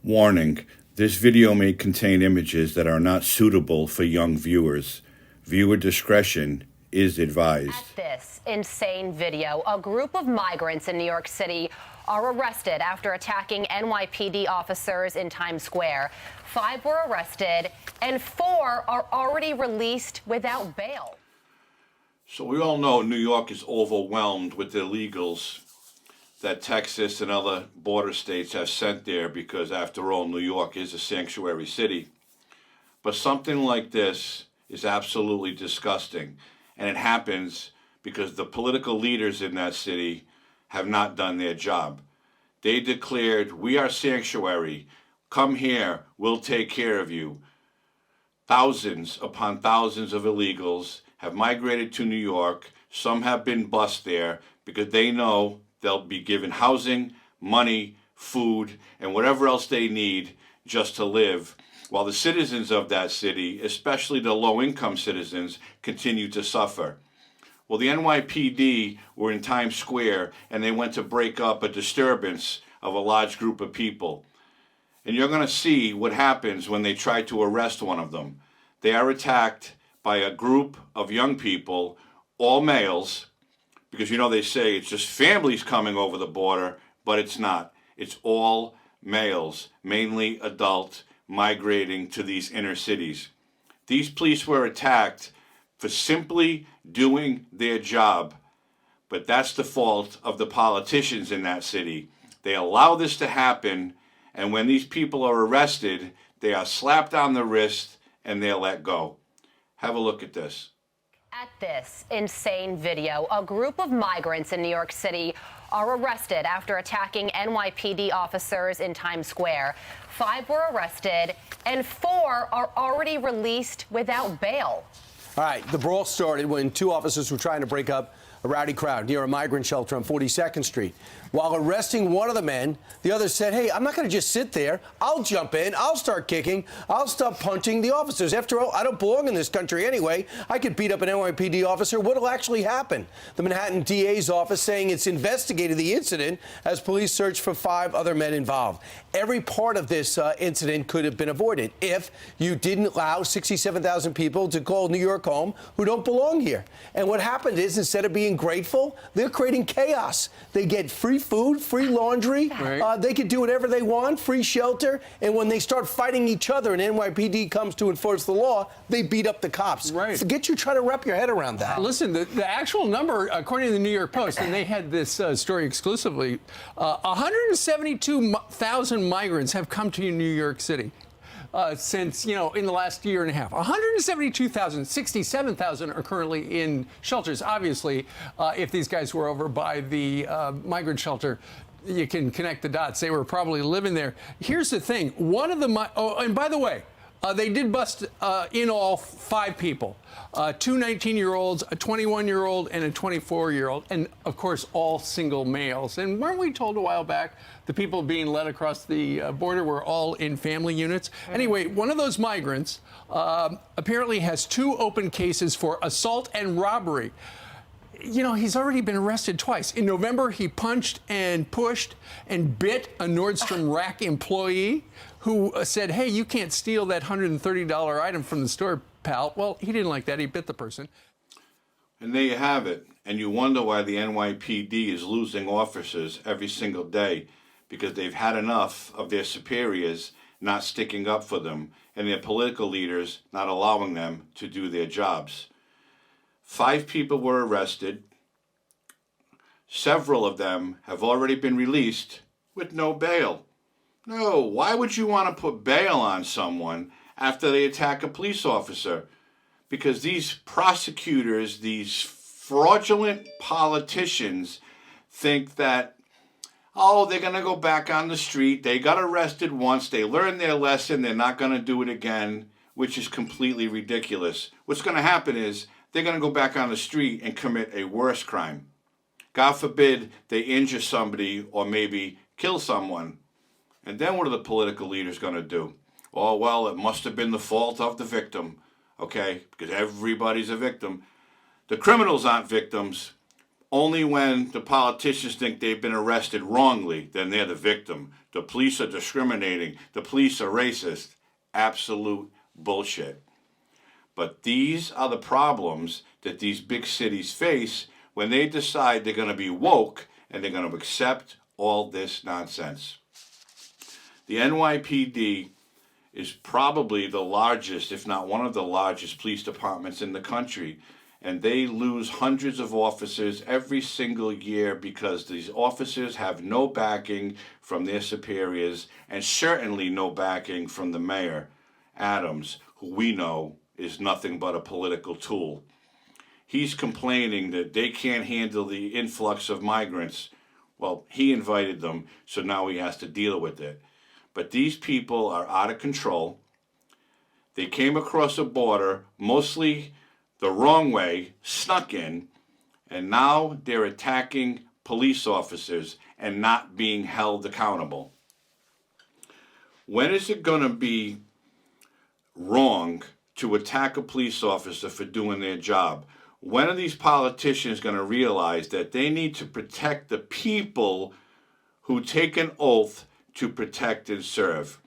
Warning: this video may contain images that are not suitable for young viewers. Viewer discretion is advised. At this insane video, a group of migrants in New York City are arrested after attacking NYPD officers in Times Square. 5 were arrested and 4 are already released without bail. So we all know New York is overwhelmed with the illegals that Texas and other border states have sent there because, after all, New York is a sanctuary city. But something like this is absolutely disgusting, and it happens because the political leaders in that city have not done their job. They declared, "We are sanctuary. Come here, we'll take care of you." Thousands upon thousands of illegals have migrated to New York. Some have been bused there because they know they'll be given housing, money, food, and whatever else they need just to live, while the citizens of that city, especially the low-income citizens, continue to suffer. Well, the NYPD were in Times Square, and they went to break up a disturbance of a large group of people. And you're going to see what happens when they try to arrest one of them. They are attacked by a group of young people, all males, because you know they say it's just families coming over the border, but it's not. It's all males, mainly adult, migrating to these inner cities. These police were attacked for simply doing their job, but that's the fault of the politicians in that city. They allow this to happen, and when these people are arrested, they are slapped on the wrist and they're let go. Have a look at this. At this insane video, a group of migrants in New York City are arrested after attacking NYPD officers in Times Square. 5 were arrested and 4 are already released without bail. All right, the brawl started when 2 officers were trying to break up a rowdy crowd near a migrant shelter on 42nd Street. While arresting one of the men, the other said, "Hey, I'm not going to just sit there. I'll jump in. I'll start kicking. I'll start punching the officers. After all, I don't belong in this country anyway. I could beat up an NYPD officer. What'll actually happen?" The Manhattan DA's office saying it's investigated the incident as police search for 5 other men involved. Every part of this incident could have been avoided if you didn't allow 67,000 people to call New York home who don't belong here. And what happened is, instead of being grateful, they're creating chaos. They get free food, free laundry. Right. They can do whatever they want, free shelter. And when they start fighting each other and NYPD comes to enforce the law, they beat up the cops. Right. Forget you trying to wrap your head around that. Listen, the actual number, according to the New York Post, and they had this story exclusively, 172,000 migrants have come to New York City. Since, in the last year and a half. 172,000, 67,000 are currently in shelters. Obviously, if these guys were over by the migrant shelter, you can connect the dots. They were probably living there. Here's the thing. One of the, and by the way, they did bust in all 5 people, 2 19-year-olds, a 21-year-old, and a 24-year-old, and of course all single males. And weren't we told a while back the people being led across the border were all in family units? Anyway, one of those migrants apparently has 2 open cases for assault and robbery. He's already been arrested twice. In November, he punched and pushed and bit a Nordstrom Rack employee who said, "Hey, you can't steal that $130 item from the store, pal." Well, he didn't like that. He bit the person. And there you have it. And you wonder why the NYPD is losing officers every single day, because they've had enough of their superiors not sticking up for them and their political leaders not allowing them to do their jobs. 5 people were arrested. Several of them have already been released with no bail. No, why would you want to put bail on someone after they attack a police officer? Because these prosecutors, these fraudulent politicians, think that, oh, they're going to go back on the street. They got arrested once. They learned their lesson. They're not going to do it again, which is completely ridiculous. What's going to happen is they're going to go back on the street and commit a worse crime. God forbid they injure somebody or maybe kill someone. And then what are the political leaders going to do? Oh, well, it must have been the fault of the victim, okay? Because everybody's a victim. The criminals aren't victims. Only when the politicians think they've been arrested wrongly, then they're the victim. The police are discriminating. The police are racist. Absolute bullshit. But these are the problems that these big cities face when they decide they're going to be woke and they're going to accept all this nonsense. The NYPD is probably the largest, if not one of the largest police departments in the country. And they lose hundreds of officers every single year because these officers have no backing from their superiors and certainly no backing from the mayor, Adams, who we know is nothing but a political tool. He's complaining that they can't handle the influx of migrants. Well, he invited them, so now he has to deal with it. But these people are out of control. They came across a border, mostly the wrong way, snuck in, and now they're attacking police officers and not being held accountable. When is it going to be wrong to attack a police officer for doing their job? When are these politicians going to realize that they need to protect the people who take an oath to protect and serve?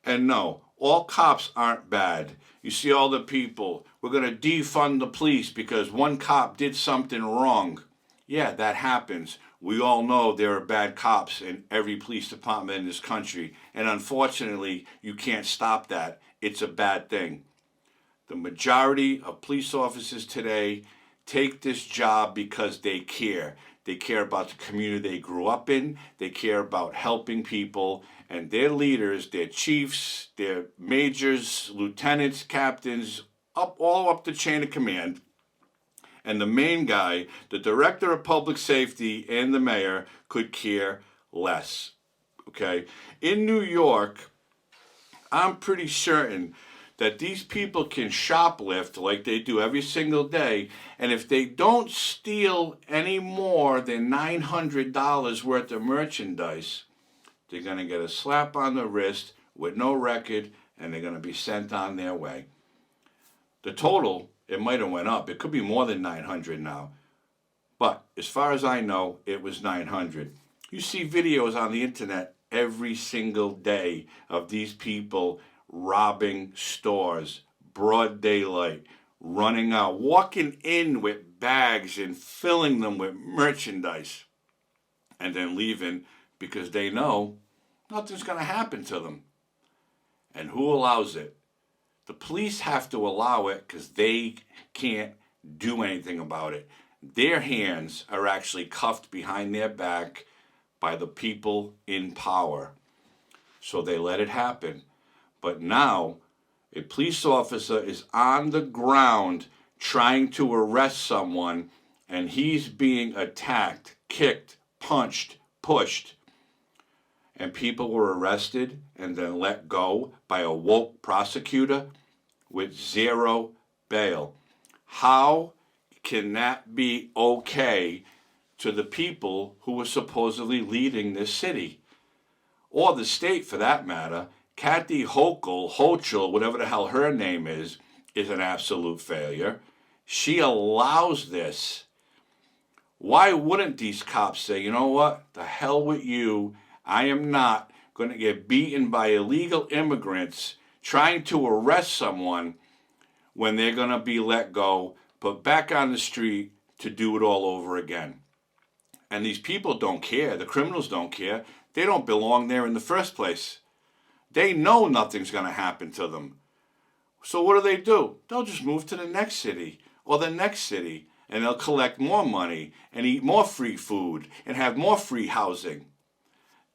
And no, all cops aren't bad. You see all the people, we're going to defund the police because one cop did something wrong. Yeah, that happens. We all know there are bad cops in every police department in this country. And unfortunately, you can't stop that. It's a bad thing. The majority of police officers today take this job because they care. They care about the community they grew up in. They care about helping people. And their leaders, their chiefs, their majors, lieutenants, captains, all up the chain of command. And the main guy, the director of public safety and the mayor could care less. Okay? In New York, I'm pretty certain that these people can shoplift like they do every single day, and if they don't steal any more than $900 worth of merchandise, they're going to get a slap on the wrist with no record, and they're going to be sent on their way. The total, it might have went up. It could be more than 900 now. But as far as I know, it was 900. You see videos on the internet every single day of these people robbing stores, broad daylight, running out, walking in with bags and filling them with merchandise, and then leaving because they know nothing's going to happen to them. And who allows it? The police have to allow it because they can't do anything about it. Their hands are actually cuffed behind their back by the people in power. So they let it happen. But now, a police officer is on the ground trying to arrest someone, and he's being attacked, kicked, punched, pushed. And people were arrested and then let go by a woke prosecutor with zero bail. How can that be okay to the people who were supposedly leading this city? Or the state, for that matter. Kathy Hochul, whatever the hell her name is an absolute failure. She allows this. Why wouldn't these cops say, you know what, the hell with you, I am not going to get beaten by illegal immigrants trying to arrest someone when they're going to be let go, put back on the street to do it all over again. And these people don't care. The criminals don't care. They don't belong there in the first place. They know nothing's going to happen to them. So what do? They'll just move to the next city or the next city, and they'll collect more money and eat more free food and have more free housing.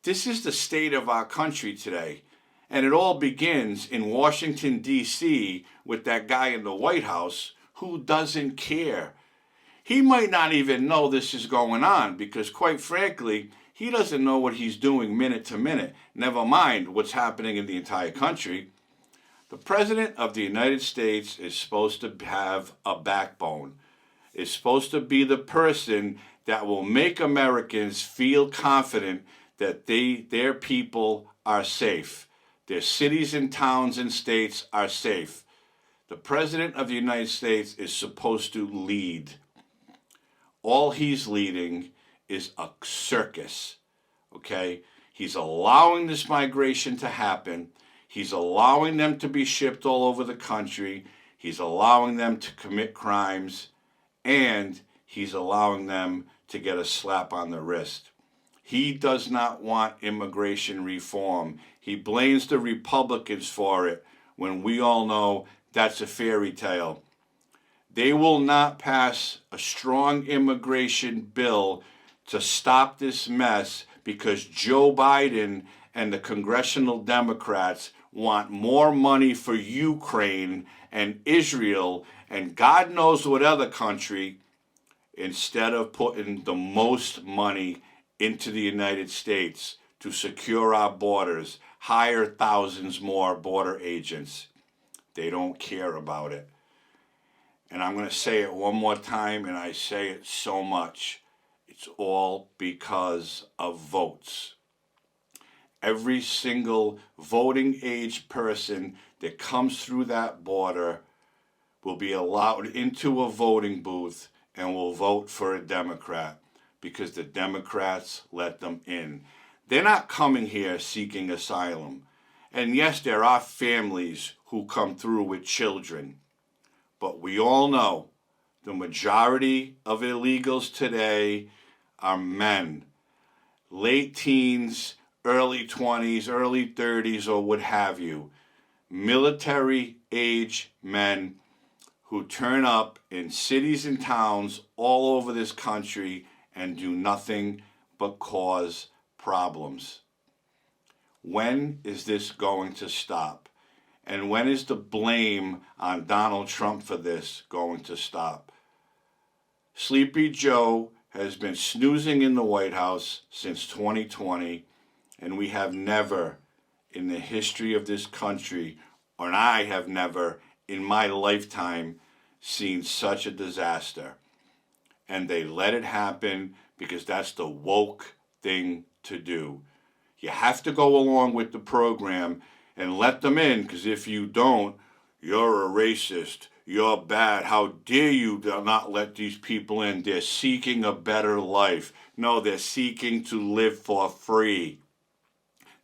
This is the state of our country today. And it all begins in Washington, D.C. with that guy in the White House who doesn't care. He might not even know this is going on because, quite frankly, he doesn't know what he's doing minute to minute, never mind what's happening in the entire country. The President of the United States is supposed to have a backbone. Is supposed to be the person that will make Americans feel confident that their people are safe. Their cities and towns and states are safe. The President of the United States is supposed to lead. all he's leading is a circus, okay? He's allowing this migration to happen. He's allowing them to be shipped all over the country. He's allowing them to commit crimes, and he's allowing them to get a slap on the wrist. He does not want immigration reform. He blames the Republicans for it when we all know that's a fairy tale. They will not pass a strong immigration bill to stop this mess because Joe Biden and the congressional Democrats want more money for Ukraine and Israel and God knows what other country instead of putting the most money into the United States to secure our borders, hire thousands more border agents. They don't care about it. And I'm going to say it one more time, and I say it so much. It's all because of votes. Every single voting age person that comes through that border will be allowed into a voting booth and will vote for a Democrat because the Democrats let them in. They're not coming here seeking asylum. And yes, there are families who come through with children. But we all know the majority of illegals today are men, late teens, early 20s, early 30s, or what have you. Military age men who turn up in cities and towns all over this country and do nothing but cause problems. When is this going to stop? And when is the blame on Donald Trump for this going to stop? Sleepy Joe has been snoozing in the White House since 2020, and we have never in the history of this country, or I have never in my lifetime seen such a disaster. And they let it happen because that's the woke thing to do. You have to go along with the program and let them in, because if you don't, you're a racist. You're bad. How dare you not let these people in? They're seeking a better life. No, they're seeking to live for free.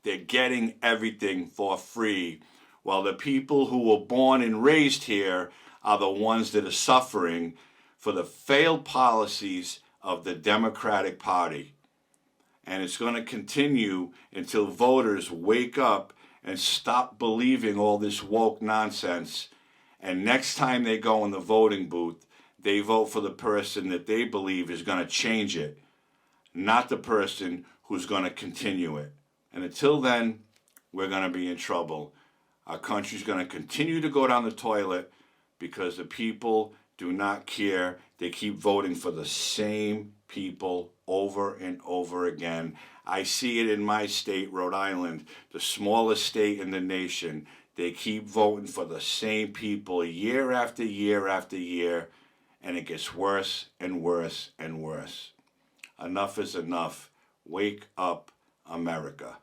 They're getting everything for free, while the people who were born and raised here are the ones that are suffering for the failed policies of the Democratic Party. And it's going to continue until voters wake up and stop believing all this woke nonsense. And next time they go in the voting booth, they vote for the person that they believe is going to change it, not the person who's going to continue it. And until then, we're going to be in trouble. Our country's going to continue to go down the toilet because the people do not care. They keep voting for the same people over and over again. I see it in my state, Rhode Island, the smallest state in the nation. They keep voting for the same people year after year after year, and it gets worse and worse and worse. Enough is enough. Wake up, America.